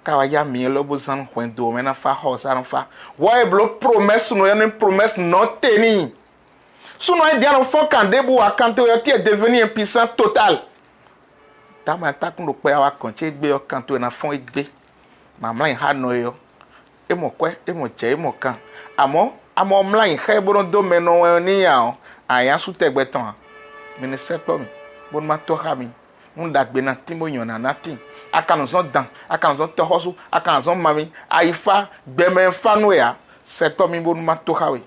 Kawaya mi lobo zan kwendo mena fa hosa fa. Wa e blo promesse no une promesse non tenue. Sinon il dit à l'enfant quand debout à quand tu es devenu impuissant total. Ta ma ta kun pe awa kan che gbe o kan to na fon igbe. Mamla in ha no yo. E mo kwe, e mo che, e mo kan. Amo mla in he bono do me no ni ya o. Aya su te gbe tan. Mi ne se po mi. Bon ma to ha mi. Un dagbe na timo yon na natin. Aka no zon dan, aka no zon to hosu, aka no zon mami. Aifa gbe me fa no ya. Se po mi bon ma to ha we.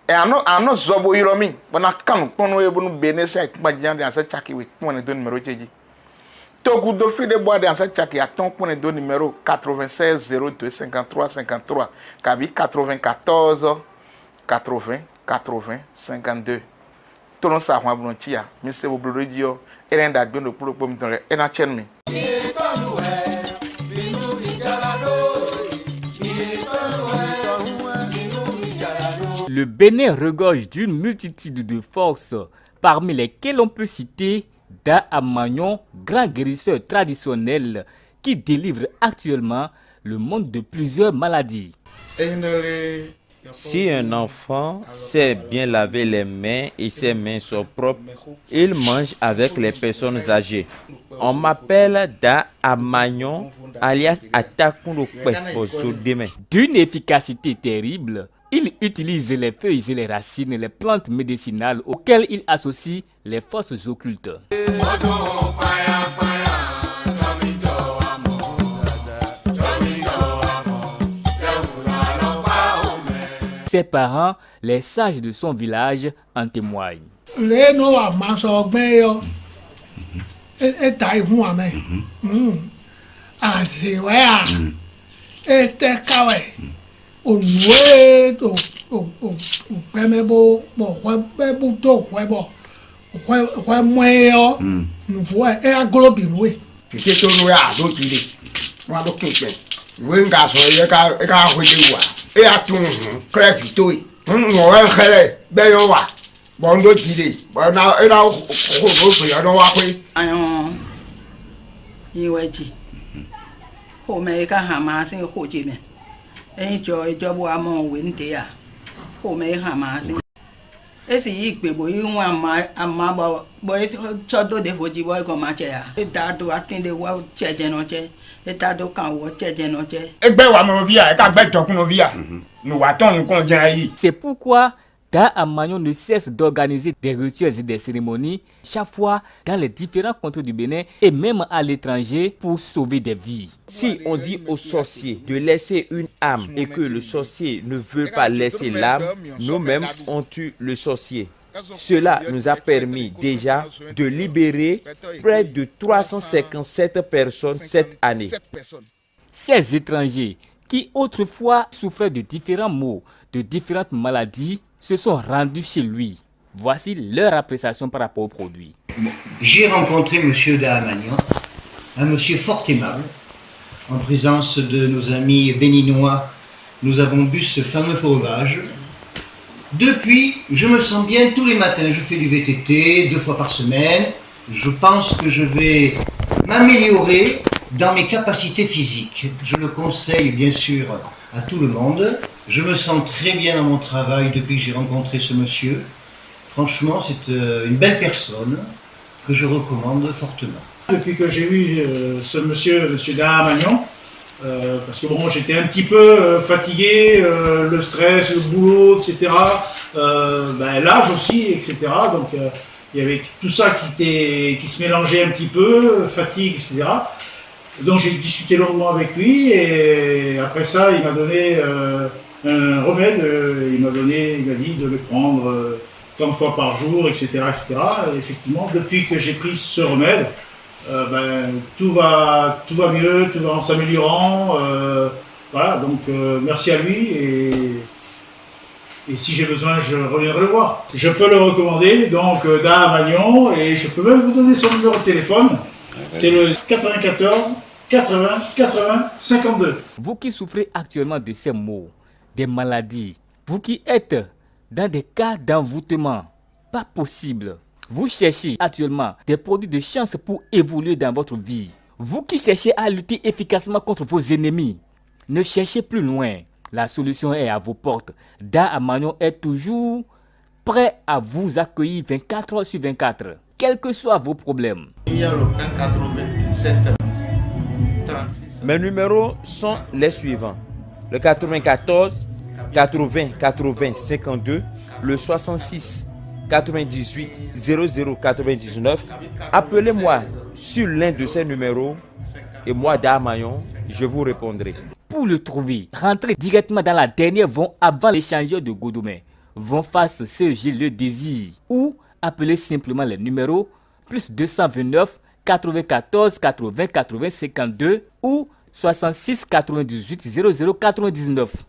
E ano zobo yiro mi. Bona kan kono e bonu benese ikpa jande asa chaki we. Mo ne do numero jeji. Togo do fi de bois de asa chaki aton pour ne do numéro 96 02 53 53 kabi 94 80 80 52. Tono sa hwa blontia, mi se bo radio erenda gbe no pro pom ton le ena chen mi. Le Bénin regorge d'une multitude de forces, parmi lesquelles on peut citer Da Amagnon, grand guérisseur traditionnel qui délivre actuellement le monde de plusieurs maladies. Si un enfant sait bien laver les mains et ses mains sont propres, il mange avec les personnes âgées. On m'appelle Da Amagnon, alias Atakunokpe pour Sodeme. D'une efficacité terrible, il utilise les feuilles et les racines, les plantes médicinales auxquelles il associe les forces occultes. Ses parents, les sages de son village, en témoignent. C'est pourquoi Da Amagnon ne cesse d'organiser des rituels et des cérémonies chaque fois dans les différents contrées du Bénin et même à l'étranger pour sauver des vies. Si on dit au sorcier de laisser une âme et que le sorcier ne veut pas laisser l'âme, nous-mêmes on tue le sorcier. Cela nous a permis déjà de libérer près de 357 personnes cette année. Ces étrangers qui autrefois souffraient de différents maux, de différentes maladies, se sont rendus chez lui. Voici leur appréciation par rapport au produit. J'ai rencontré M. Da Amagnon, un monsieur fort aimable. En présence de nos amis béninois, nous avons bu ce fameux breuvage. Depuis, je me sens bien tous les matins. Je fais du VTT 2 fois par semaine. Je pense que je vais m'améliorer dans mes capacités physiques. Je le conseille bien sûr à tout le monde. Je me sens très bien dans mon travail depuis que j'ai rencontré ce monsieur. Franchement, c'est une belle personne que je recommande fortement. Depuis que j'ai vu ce monsieur Da Amagnon, parce que bon, j'étais un petit peu fatigué, le stress, le boulot, etc. L'âge aussi, etc. Donc il y avait tout ça qui se mélangeait un petit peu, fatigue, etc. Donc j'ai discuté longuement avec lui et après ça, il m'a donné un remède. Il m'a dit de le prendre tant de fois par jour, etc., etc. Et effectivement, depuis que j'ai pris ce remède, tout va mieux, tout va en s'améliorant. Voilà, donc merci à lui et si j'ai besoin, je reviendrai le voir. Je peux le recommander, donc Da Amagnon, et je peux même vous donner son numéro de téléphone. C'est le 94 80 80 52. Vous qui souffrez actuellement de ces maux, des maladies, vous qui êtes dans des cas d'envoûtement, pas possible. Vous cherchez actuellement des produits de chance pour évoluer dans votre vie. Vous qui cherchez à lutter efficacement contre vos ennemis, ne cherchez plus loin. La solution est à vos portes. Da Amagnon est toujours prêt à vous accueillir 24 heures sur 24, quels que soient vos problèmes. Il y a le 97 36. Mes numéros sont les suivants. Le 94 80 80 52, le 66 98 00 99. Appelez-moi sur l'un de ces numéros et moi, Da Amagnon, je vous répondrai. Pour le trouver, rentrez directement dans la dernière vont avant l'échangeur de Godomé. Vont face CEG Le Désir ou appelez simplement les numéros plus 229 94 80 80 52 ou 66 98 00 99.